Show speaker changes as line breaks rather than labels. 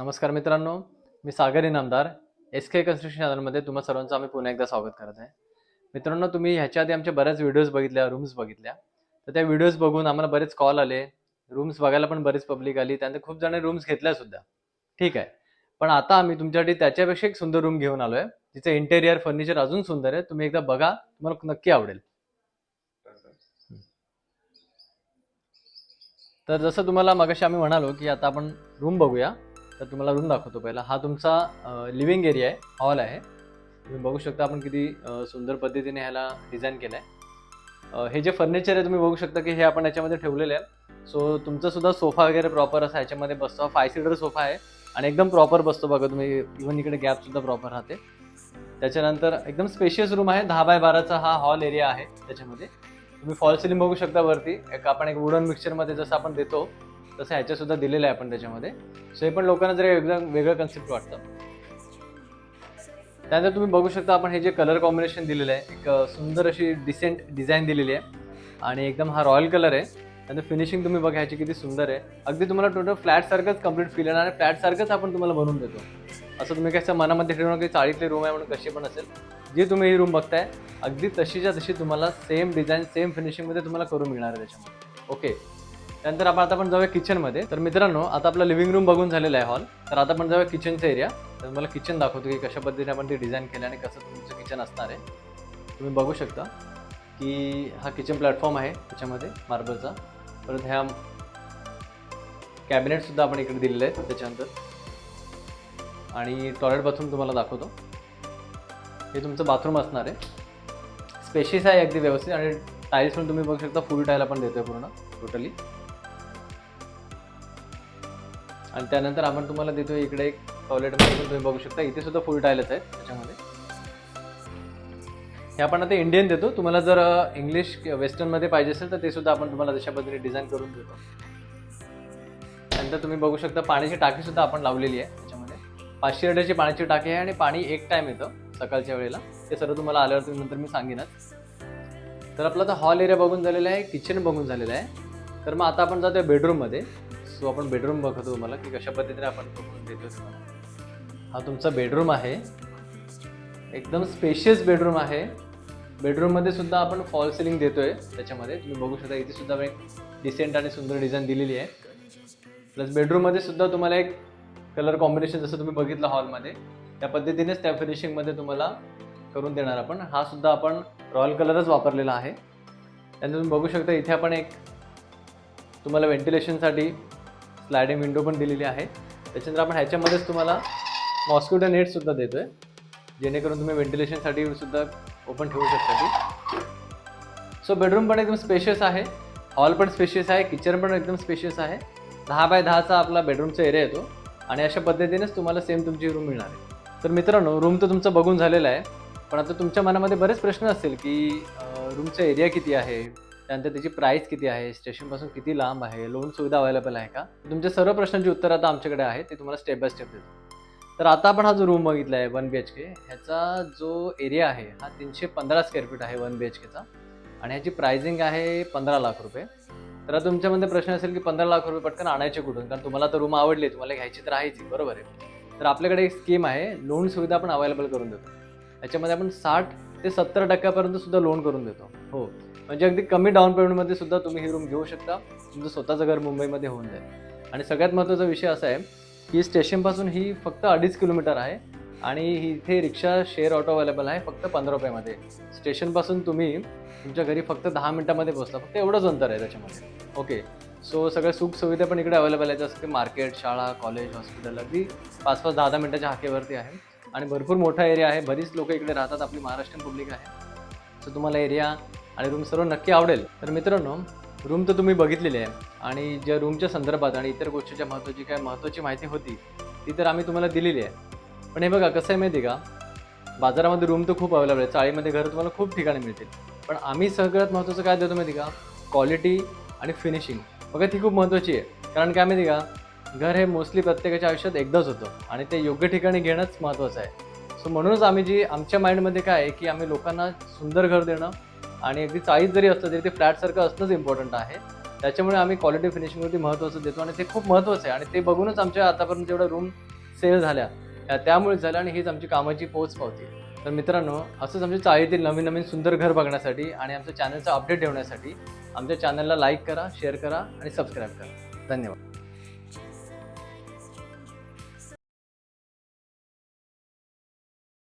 नमस्कार मित्रांनो, मी सागर Inamdar. SK construction चॅनलमध्ये तुम्हा सर्वांचं आम्ही पुन्हा एकदा स्वागत करत आहे. मित्रांनो, तुम्ही ह्याच्या आधी आमच्या बऱ्याच व्हिडिओज बघितल्या, रूम्स बघितल्या. तर त्या व्हिडिओज बघून आम्हाला बरेच कॉल आले. रूम्स बघायला पण बरीच पब्लिक आली. त्यानंतर खूप जण रूम्स घेतल्या सुद्धा. ठीक आहे. पण आता आम्ही तुमच्यासाठी त्याच्यापेक्षा एक सुंदर रूम घेऊन आलोय. तिचं इंटेरियर, फर्निचर अजून सुंदर आहे. तुम्ही एकदा बघा, तुम्हाला नक्की आवडेल. तर जसं तुम्हाला मगाशी आम्ही म्हणालो, की आता आपण रूम बघूया. तर तुम्हाला रूम दाखवतो पहिला. हा तुमचा लिव्हिंग एरिया आहे, हॉल आहे. तुम्ही बघू शकता आपण किती सुंदर पद्धतीने ह्याला डिझाईन केलं आहे. हे जे फर्निचर आहे तुम्ही बघू शकता, की हे आपण याच्यामध्ये ठेवलेलं आहे. सो तुमचा सुद्धा सोफा वगैरे प्रॉपर असा ह्याच्यामध्ये बसतो. 5 सीटर सोफा आहे आणि एकदम प्रॉपर बसतो बघा तुम्ही. इव्हन इकडे गॅप सुद्धा प्रॉपर राहते. त्याच्यानंतर एकदम स्पेशियस रूम आहे. 10 बाय 12चा हा हॉल एरिया आहे. त्याच्यामध्ये तुम्ही फॉल सिलिंग बघू शकता वरती. आपण एक वुडन मिक्सचरमध्ये जसं आपण देतो तसं ह्याच्या सुद्धा दिलेलं आहे आपण त्याच्यामध्ये. सो हे पण लोकांना जरा एकदम वेगळं कन्सेप्ट वाटतं. त्यानंतर तुम्ही बघू शकता आपण हे जे कलर कॉम्बिनेशन दिलेलं आहे, एक सुंदर अशी डिसेंट डिझाईन दिलेली आहे आणि एकदम हा रॉयल कलर आहे. त्यानंतर फिनिशिंग तुम्ही बघा ह्याची किती सुंदर आहे. अगदी तुम्हाला टोटल फ्लॅट सारखंच कम्प्लीट फील येणार आणि फ्लॅट सारखंच आपण तुम्हाला बनवून देतो. असं तुम्ही कसं मनामध्ये ठेवणार की चाळीतली रूम आहे म्हणून कशी पण असेल. जी तुम्ही ही रूम बघताय अगदी तशीच्या तशी तुम्हाला सेम डिझाईन सेम फिनिशिंगमध्ये तुम्हाला करून मिळणार आहे त्याच्यामध्ये. ओके. त्यानंतर आपण जाऊया किचनमध्ये. तर मित्रांनो, आता आपला लिव्हिंग रूम बघून झालेला आहे हॉल. तर आता आपण जाऊया किचनचा एरिया. तर मला किचन दाखवतो की कशा पद्धतीने आपण ते डिझाईन केलं आणि कसं तुमचं किचन असणार आहे. तुम्ही बघू शकता की हा किचन प्लॅटफॉर्म आहे त्याच्यामध्ये मार्बलचा. परत ह्या कॅबिनेट सुद्धा आपण इकडे दिलेले आहेत त्याच्यानंतर. आणि टॉयलेट बाथरूम तुम्हाला दाखवतो. हे तुमचं बाथरूम असणार आहे. स्पेशियस आहे अगदी व्यवस्थित आणि टाईल्स पण तुम्ही बघू शकता फुल टाईल आपण देतोय पूर्ण टोटली. आणि त्यानंतर आपण तुम्हाला देतोय इकडे एक टॉयलेटमध्ये पण तुम्ही बघू शकता इथे सुद्धा फुल टाईलच आहेत त्याच्यामध्ये. हे आपण आता इंडियन देतो. तुम्हाला जर इंग्लिश वेस्टर्नमध्ये पाहिजे असेल तर ते सुद्धा आपण तुम्हाला तशा पद्धतीने डिझाईन करून देतो. त्यानंतर तुम्ही बघू शकता पाण्याची टाकी सुद्धा आपण लावलेली आहे त्याच्यामध्ये. 500 लिटरची पाण्याची टाकी आहे आणि पाणी एक टाइम येतं सकाळच्या वेळेला. ते सर्व तुम्हाला आल्यावर नंतर मी सांगेनच. तर आपला आता हॉल एरिया बघून झालेला आहे, किचन बघून झालेलं आहे. तर मग आता आपण जातोय बेडरूममध्ये. सो आपण बेडरूम बघतो तुम्हाला की कशा पद्धतीने आपण करून देतो तुम्हाला. हा तुमचा बेडरूम आहे. एकदम स्पेशियस बेडरूम आहे. बेडरूममध्ये सुद्धा आपण फॉल सिलिंग देतोय त्याच्यामध्ये. तुम्ही बघू शकता इथे सुद्धा एक डिसेंट आणि सुंदर डिझाईन दिलेली आहे. प्लस बेडरूममध्ये सुद्धा तुम्हाला एक कलर कॉम्बिनेशन जसं तुम्ही बघितलं हॉलमध्ये त्या पद्धतीनेच त्या फिनिशिंगमध्ये तुम्हाला करून देणार आपण. हा सुद्धा आपण रॉयल कलरच वापरलेला आहे. त्यानंतर तुम्ही बघू शकता इथे आपण एक तुम्हाला व्हेंटिलेशनसाठी स्लायडिंग विंडो पण दिलेली आहे. त्याच्यानंतर आपण ह्याच्यामध्येच तुम्हाला मॉस्किटो नेट सुद्धा देतोय जेणेकरून तुम्ही व्हेंटिलेशनसाठी सुद्धा ओपन ठेवू शकता ती. सो बेडरूम पण एकदम स्पेशियस आहे. हॉल पण स्पेशियस आहे. किचन पण एकदम स्पेशियस आहे. 10 बाय 10चा आपला बेडरूमचा एरिया येतो आणि अशा पद्धतीनेच तुम्हाला सेम तुमची रूम मिळणार आहे. तर मित्रांनो, रूम तर तुमचं बघून झालेलं आहे. पण आता तुमच्या मनामध्ये बरेच प्रश्न असतील की रूमचा एरिया किती आहे, त्यानंतर त्याची प्राईस किती आहे, स्टेशनपासून किती लांब आहे, लोन सुविधा अवेलेबल आहे का. तुमच्या सर्व प्रश्नांची उत्तर आता आमच्याकडे आहे. ते तुम्हाला स्टेप बाय स्टेप देतो. तर आता आपण हा जो रूम बघितला आहे 1 BHK ह्याचा जो एरिया आहे हा 315 स्क्वेअर फीट आहे 1 BHKचा आणि ह्याची प्राइसिंग आहे 15 लाख रुपये. तर तुमच्यामध्ये प्रश्न असेल की 15 लाख रुपये पटकन आणायचे कुठून, कारण तुम्हाला तर रूम आवडली, तुम्हाला घ्यायची तर आहेच, बरोबर आहे. तर आपल्याकडे एक स्कीम आहे, लोन सुविधा आपण अवेलेबल करून देतो. याच्यामध्ये आपण 60 ते 70% सुद्धा लोन करून देतो. हो, म्हणजे अगदी कमी डाऊन पेमेंटमध्ये सुद्धा तुम्ही ही रूम घेऊ शकता. तुमचं स्वतःचं घर मुंबईमध्ये होऊन जाईल. आणि सगळ्यात महत्त्वाचा विषय असा आहे की स्टेशनपासून ही फक्त 2.5 किलोमीटर आहे आणि इथे रिक्षा शेअर ऑटो अवेलेबल आहे फक्त 15 रुपयामध्ये. स्टेशनपासून तुम्ही तुमच्या घरी फक्त 10 मिनिटामध्ये पोहोचता. फक्त एवढंच अंतर आहे त्याच्यामध्ये. ओके. सो सगळ्या सुख सुविधा पण इकडे अवेलेबल आहे, जसं की मार्केट, शाळा, कॉलेज, हॉस्पिटल अगदी 5-5, 10-10 मिनिटाच्या हाकेवरती आहे आणि भरपूर मोठा एरिया आहे. बरीच लोक इकडे राहतात, आपली महाराष्ट्रीयन पब्लिक आहे. सो तुम्हाला एरिया आणि रूम सर्व नक्की आवडेल. तर मित्रांनो, रूम तर तुम्ही बघितलेली आहे आणि ज्या रूमच्या संदर्भात आणि इतर गोष्टीच्या महत्त्वाची माहिती होती ती तर आम्ही तुम्हाला दिलेली आहे. पण हे बघा कसं आहे माहिती आहे का, बाजारामध्ये रूम तर खूप अवेलेबल आहे, चाळीमध्ये घरं तुम्हाला खूप ठिकाणी मिळतील. पण आम्ही सगळ्यात महत्त्वाचं काय देतो माहिती का, क्वालिटी आणि फिनिशिंग. बघा ती खूप महत्त्वाची आहे. कारण काय माहिती का, घर हे मोस्टली प्रत्येकाच्या आयुष्यात एकदाच होतं आणि ते योग्य ठिकाणी घेणंच महत्त्वाचं आहे. सो म्हणूनच आम्ही आमच्या माइंडमध्ये काय आहे की आम्ही लोकांना सुंदर घर देणं आणि अगदी चाळीस जरी असलं तरी ते फ्लॅटसारखं असणंच इम्पॉर्टंट आहे. त्याच्यामुळे आम्ही क्वालिटी फिनिशिंगवरती महत्त्वाचं देतो आणि ते खूप महत्त्वाचं आहे आणि ते बघूनच आमच्या आतापर्यंत जेवढं रूम सेल झाल्या त्यामुळेच झाल्या आणि हीच आमची कामाची पोचपावती आहे. तर मित्रांनो, असंच आमच्या चाळीतील नवीन नवीन सुंदर घर बघण्यासाठी आणि आमच्या चॅनलचा अपडेट ठेवण्यासाठी आमच्या चॅनलला लाईक करा, शेअर करा आणि सबस्क्राईब करा. धन्यवाद.